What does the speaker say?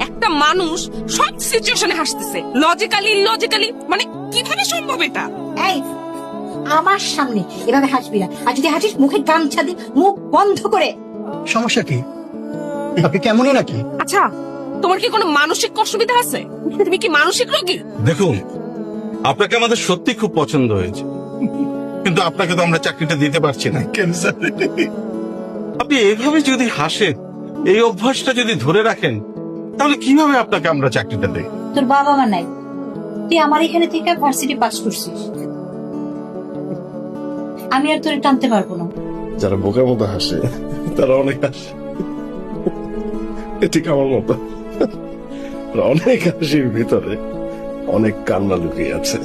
একটা মানুষ সব সিচুয়েশনে হাসতেছে, লজিক্যালি ইলজিক্যালি, মানে কিভাবে সম্ভব এটা? এই আমার সামনে এভাবে হাসবি না, আর যদি হাসিস মুখে গামছা দিয়ে মুখ বন্ধ করে। সমস্যা কি? আপনি কেমনই নাকি? আচ্ছা, তোমার কি কোনো মানসিক অসুবিধা আছে? তুমি কি মানসিক রোগী? দেখুন, আপনাকে আমাদের সত্যি খুব পছন্দ হয়েছে, কিন্তু আপনাকে তো আমরা চাকরিটা দিতে পারছি না। কেন স্যার? আপনি এইভাবে যদি হাসেন, এই অভ্যাসটা যদি ধরে রাখেন, তাহলে কিভাবে আপনাকে আমরা চাকরিটা দেই? তোর বাবা মা নাই, তুই আমার এখানে থেকে ভার্সিটি পাস করছিস, আমি আর তোরে টানতে পারবো না। যারা বোকার মতো হাসে তারা অনেক হাসে, ঠিক আমার মতো। অনেক হাসির ভিতরে অনেক কান্না লুকিয়ে আছে।